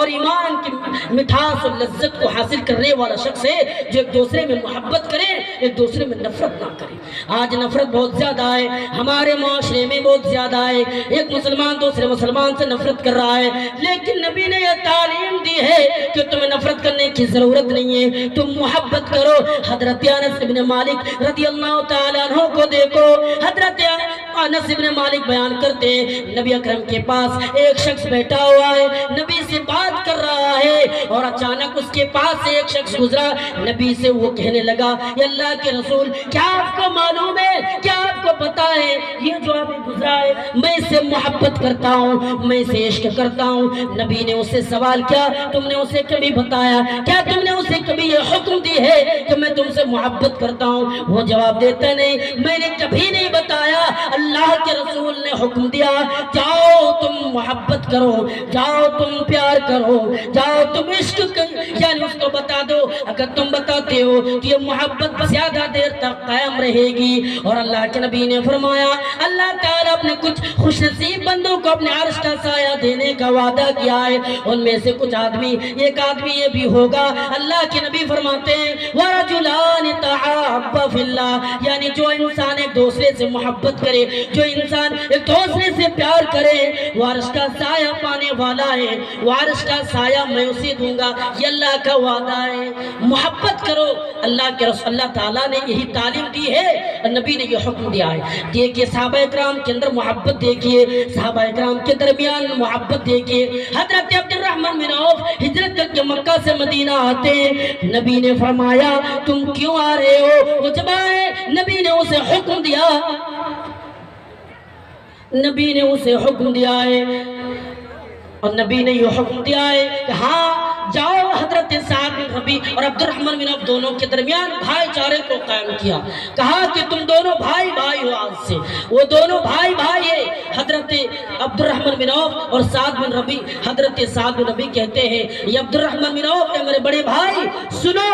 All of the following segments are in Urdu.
اور ایمان کی مٹھاس اور لذت کو حاصل کرنے والا شخص ہے جو ایک دوسرے میں محبت کرے، ایک دوسرے میں نفرت نہ کرے۔ آج نفرت بہت زیادہ ہے، ہمارے معاشرے میں بہت زیادہ ہے، ایک مسلمان دوسرے مسلمان سے نفرت کر رہا ہے، لیکن نبی نے یہ تعلیم دی ہے کہ تمہیں نفرت کرنے کی ضرورت نہیں ہے، تم محبت کرو۔ حضرت انس بن مالک رضی اللہ تعالیٰ عنہ کو دیکھو، حضرت انس بن مالک بیان کرتے ہیں نبی اکرم کے پاس ایک شخص بیٹھا ہوا ہے، نبی سے بات کر رہا ہے، اور اچانک اس کے پاس سے ایک شخص گزرا، نبی سے وہ کہنے لگا یا اللہ کے رسول کیا آپ کو معلوم ہے، کیا آپ کو پتا ہے یہ جو آپ گزرا ہے میں اس سے محبت کرتا ہوں، میں اسے عشق کرتا ہوں۔ نبی نے اس سے سوال کیا تم نے اسے کبھی بتایا، کیا تم نے اسے کبھی یہ حکم دی ہے کہ میں تم سے محبت کرتا ہوں؟ وہ جواب دیتا نہیں، میں نے کبھی نہیں بتایا، اللہ کے رسول نے حکم دیا جاؤ تم محبت کرو، جاؤ تم پیار کرو، جاؤ تم عشق یعنی اس کو بتا دو، اگر تم بتاتے ہو تو یہ محبت زیادہ دیر تک قائم رہے گی۔ اور اللہ کے نبی نے فرمایا اللہ تعالیٰ اپنے کچھ خوش نصیب بندوں کو اپنے عرش کا سایہ دینے کا وعدہ کیا ہے، ان میں سے کچھ آدمی، ایک آدمی یہ بھی ہوگا، اللہ کے نبی فرماتے ہیں وَرَجُلَانِ تَحَابَّا فِي اللَّهِ، یعنی جو انسان ایک دوسرے سے محبت کرے، جو انسان ایک دوسرے سے پیار کرے وہ عرش کا سایہ پانے والا ہے، وہ عرش کا سایہ میں اسے دوں گا، یہ اللہ کا وعدہ ہے۔ محبت کرو، اللہ کے رسول اللہ تعالیٰ نے یہی تعلیم دی ہے اور نبی نے یہ حکم دیا ہے۔ دیکھیے صحابہ اکرام کے اندر محبت دیکھیے، صحابہ اکرام کے درمیان محبت دیکھیے۔ حضرت عبد الرحمن بن عوف ہجرت کر کے مکہ سے مدینہ آتے ہیں، نبی نے فرمایا تم کیوں آ رہے ہو؟ وہ جب آئے نبی نے اسے حکم دیا، نبی نے اسے حکم دیا ہے، اور نبی نے یہ حکم دیا ہے کہ ہاں جاؤ۔ حضرت سعد بن ربیع اور عبد الرحمن بن عوف دونوں کے درمیان بھائی چارے کو قائم کیا، کہا کہ تم دونوں بھائی بھائی ہو آج سے، وہ دونوں بھائی بھائی ہیں۔ حضرت عبد الرحمن بن عوف اور سعد بن ربیع، حضرت سعد بن ربیع کہتے ہیں یہ عبد الرحمن بن عوف میرے بڑے بھائی سنو،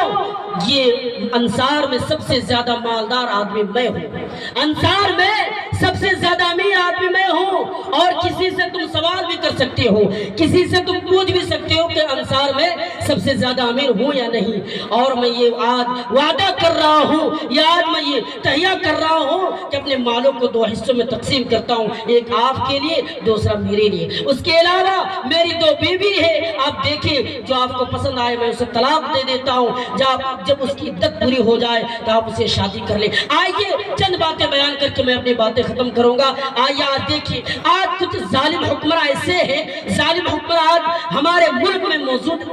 یہ انصار میں سب سے زیادہ مالدار آدمی میں ہوں، انصار میں سب سے زیادہ امیر آدمی میں ہوں، اور کسی سے تم سوال بھی کر سکتے ہو، کسی سے تم پوچھ بھی سکتے ہو کہ انصار میں سب سے زیادہ امیر ہوں یا نہیں، اور میں یہ آج وعدہ کر رہا ہوں، یہ آج میں یہ تہیہ کر رہا ہوں کہ اپنے مالوں کو دو حصوں میں تقسیم کرتا ہوں، ایک آپ کے لیے دوسرا میرے لیے، اس کے علاوہ میری دو بیوی ہے، آپ دیکھیں جو آپ کو پسند آئے میں اسے طلاق دے دیتا ہوں، جب اس کی عدت پوری ہو جائے تو آپ اسے شادی کر لیں۔ آئیے چند باتیں بیان کر کے میں اپنی باتیں ختم کروں گا۔ آئیے آج دیکھیے، آج کچھ ظالم حکمراں ایسے ہیں، ظالم حکمراں آج ہمارے ملک میں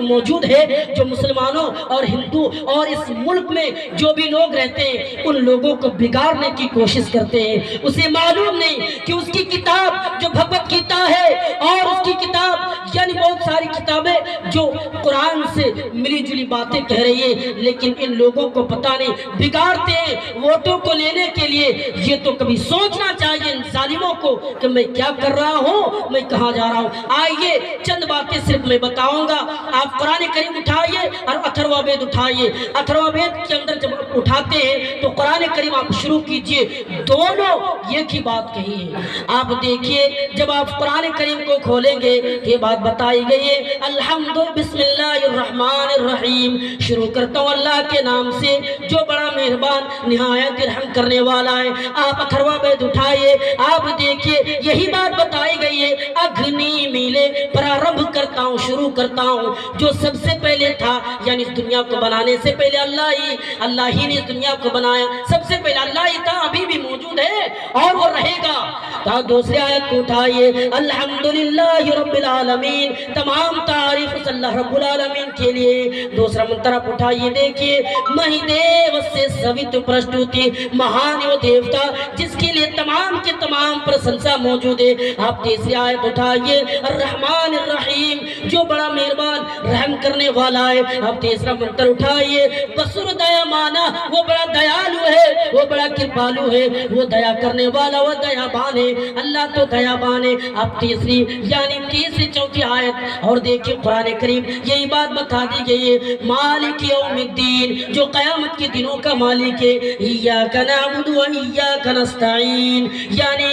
موجود ہے جو مسلمانوں اور ہندو اور اس ملک میں جو بھی لوگ رہتے ہیں ان لوگوں کو بگاڑنے کی کوشش کرتے ہیں۔ اسے معلوم نہیں کہ اس کی کتاب جو بھگوت گیتا ہے اور اس کی کتاب یعنی بہت ساری کتابیں جو قرآن سے ملی جلی باتیں کہہ رہی ہے، لیکن ان لوگوں کو پتہ نہیں بگاڑتے ہیں ووٹوں کو لینے کے لیے۔ یہ تو کبھی سوچنا چاہیے ان ظالموں کو کہ میں کیا کر رہا ہوں، میں کہاں جا رہا ہوں۔ آئیے چند باتیں صرف میں بتاؤں گا، آپ قرآن کریم اٹھائیے اور اتھروا وید اٹھائیے۔ اتھروا وید کے اندر جب اٹھاتے ہیں تو قرآن کریم آپ شروع کیجئے، دونوں ایک ہی بات کہی ہے۔ آپ دیکھیے جب آپ قرآن کریم کو کھولیں گے یہ بات بتائی گئی ہے الحمد بسم اللہ الرحمن الرحیم، شروع کرتا ہوں اللہ کے نام سے جو بڑا مہربان نہایت رحم کرنے والا ہے۔ آپ اتھروا وید اٹھائیے، آپ دیکھیے یہی بات بتائی گئی ہے اگنی میلے پرارمبھ کرتا ہوں، شروع کرتا ہوں جو سب سے پہلے تھا، یعنی اس دنیا کو بنانے سے پہلے اللہ ہی نے اس دنیا کو بنایا، سب سے پہلے اللہ ہی تھا، ابھی بھی موجود ہے اور وہ رہے گا۔ تو دوسری آیت کو اٹھائیے الحمدللہ رب العالمین، تمام تعریف اس اللہ رب العالمین کے لیے۔ دوسرا منترف اٹھائیے، دیکھیے مہی دیو سے سوت پرستوتی، مہان وہ دیوتا جس کے لیے تمام کے تمام پرشنسا موجود ہے۔ آپ تیسری آیت اٹھائیے الرحمن الرحیم، جو بڑا مہربان رحم کرنے والا ہے۔ آپ تیسرا منتر اٹھائیے بسر دیا مانا، وہ بڑا دیالو ہے، وہ بڑا کرپالو ہے، وہ دیا کرنے والا، وہ دیا بان ہے، اللہ تو دیا بان ہے۔ آپ تیسری یعنی تیسری چوتھی آیت اور دیکھیں قرآن کریم یہی بات بتا دی گئی ہے مالک یوم الدین، جو قیامت کے دنوں کا مالک ہے۔ ایاک نعبد و ایاک نستعین، یعنی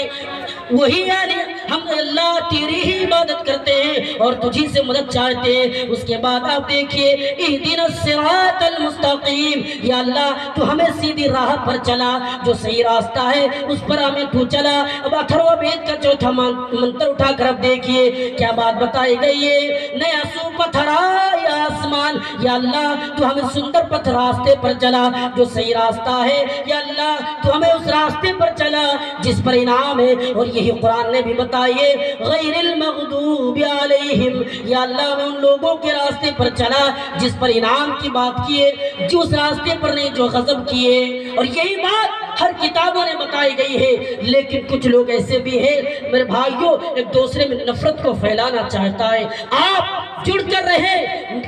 وہی یعنی ہم اللہ تیری ہی عبادت کرتے ہیں اور تجھی سے مدد چاہتے ہیں۔ اس کے بعد آپ دیکھیے اہدنا الصراط المستقیم، یا اللہ تو ہمیں سیدھی راہ پر چلا، جو صحیح راستہ ہے اس پر ہمیں تو چلا۔ اب 18واں بیت کا چوتھا منتر اٹھا کر اب دیکھیے کیا بات بتائی گئی ہے۔ نیا سو پتھرا یا آسمان، یا اللہ تو ہمیں سندر پتھ راستے پر چلا جو صحیح راستہ ہے، یا اللہ تو ہمیں اس راستے پر چلا جس پر انعام ہے۔ اور یہی قرآن نے بھی بتائیے غیر المغضوب علیہم، یا اللہ میں ان لوگوں کے راستے پر چلا جس پر انعام کی بات کیے، جو اس راستے پر نہیں جو غضب کیے۔ اور یہی بات ہر کتابوں نے بتائی گئی ہے، لیکن کچھ لوگ ایسے بھی ہیں میرے بھائیوں ایک دوسرے میں نفرت کو پھیلانا چاہتا ہے۔ آپ جڑ کر رہے،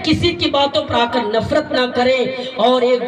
کسی کی باتوں پر آ کر نفرت نہ کریں، اور ایک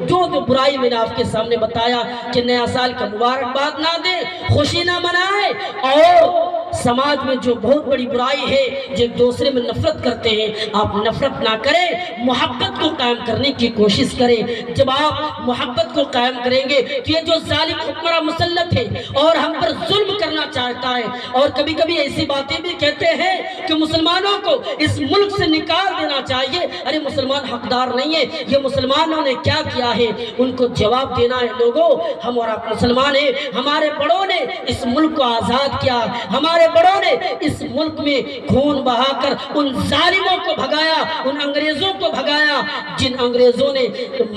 جو برائی میں نے آپ کے سامنے بتایا کہ نیا سال کا مبارکباد نہ دیں، خوشی نہ منائیں، اور سماج میں جو بہت بڑی برائی ہے جو ایک دوسرے میں نفرت کرتے ہیں، آپ نفرت نہ کریں، محبت کو قائم کرنے کی کوشش کریں۔ جب آپ محبت کو قائم کریں گے تو یہ جو ظالم حکمراں مسلط ہے اور ہم پر ظلم کرنا چاہتا ہے، اور کبھی کبھی ایسی باتیں بھی کہتے ہیں کہ مسلمانوں کو اس ملک سے نکال دینا چاہیے، ارے مسلمان حقدار نہیں ہے، یہ مسلمانوں نے کیا کیا ہے ان کو جواب دینا ہے۔ لوگوں ہم اور آپ مسلمان ہیں، ہمارے بڑوں نے اس ملک کو آزاد کیا، ہمارے بڑوں نے اس ملک میں خون بہا کر ان ظالموں کو بھگایا، ان انگریزوں کو بھگایا جن انگریزوں نے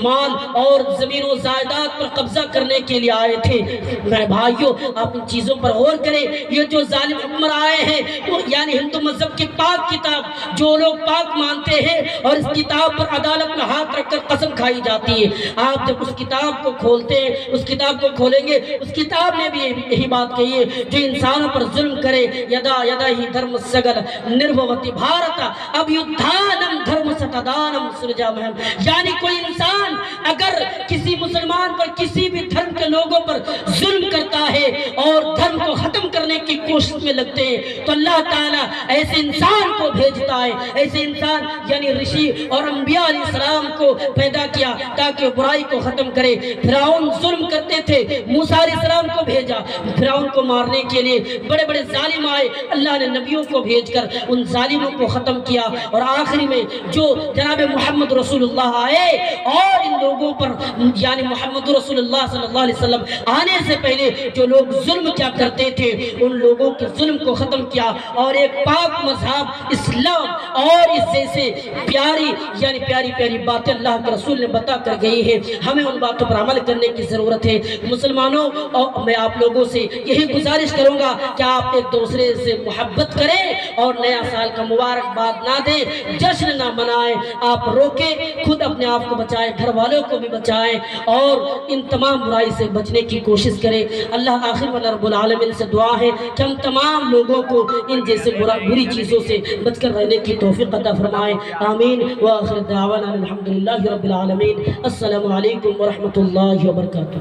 مال اور زمین و جائیداد پر قبضہ کرنے کے لیے آئے تھے۔ میرے بھائیوں آپ ان چیزوں پر غور کریں، یہ جو ظالم حکمراں آئے ہیں وہ یعنی ہندو مذہب کی پاک کتاب جو لوگ پاک مانتے ہیں، اور اس کتاب پر عدالت میں ہاتھ رکھ کر قسم کھائی جاتی ہے۔ آپ جب اس کتاب کو کھولتے ہیں، اس کتاب کو کھولیں گے، اس کتاب نے بھی یہی بات کہی ہے جو انسانوں پر ظلم کرے یدا یدا ہی دھرم سگل نربھوتی بھارتا اب یدھانم دھرم ستدانم سرجامہم، یعنی کوئی انسان اگر کسی مسلمان پر کسی بھی دھرم کے لوگوں پر ظلم کرتا ہے اور دھرم کو ختم کرنے کی کوشش میں لگتے ہیں تو اللہ تعالیٰ ایسے انسان کو بھیجتا ہے، ایسے انسان یعنی رشی اور انبیاء علیہ السلام کو پیدا کیا تاکہ برائی کو ختم کرے۔ فرعون ظلم کرتے تھے، موسیٰ علیہ السلام کو بھیجا فرعون کو مارنے کے لیے، بڑے بڑے ظالم آئے، اللہ نے نبیوں کو بھیج کر ان ظالموں کو ختم کیا، اور آخری میں جو جناب محمد رسول اللہ آئے اور ان لوگوں پر یعنی محمد رسول اللہ صلی اللہ علیہ وسلم آنے سے پہلے جو لوگ ظلم کیا کرتے تھے ان لوگوں کے ظلم کو ختم کیا، اور ایک پاک مذہب اسلام اور اس جیسے پیاری یعنی پیاری پیاری باتیں اللہ کے رسول نے بتا کر گئی ہے، ہمیں ان باتوں پر عمل کرنے کی ضرورت ہے۔ مسلمانوں اور میں آپ لوگوں سے یہی گزارش کروں گا کہ آپ ایک دوسرے سے محبت کریں اور نیا سال کا مبارکباد نہ دیں، جشن نہ منائیں، آپ روکیں، خود اپنے آپ کو بچائیں، گھر والوں کو بھی بچائیں، اور ان تمام برائی سے بچنے کی کوشش کریں۔ اللہ آخر والا رب العالمین سے دعا ہے کہ ہم تمام لوگوں کو ان جیسے بری چیزوں سے بچ کر رہنے کی توفیق عطا فرمائیں، آمین۔ وآخر دعوانا الحمدللہ رب العالمین۔ السلام علیکم ورحمۃ اللہ وبرکاتہ۔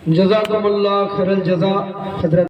جزاکم اللہ خیر الجزا حضرت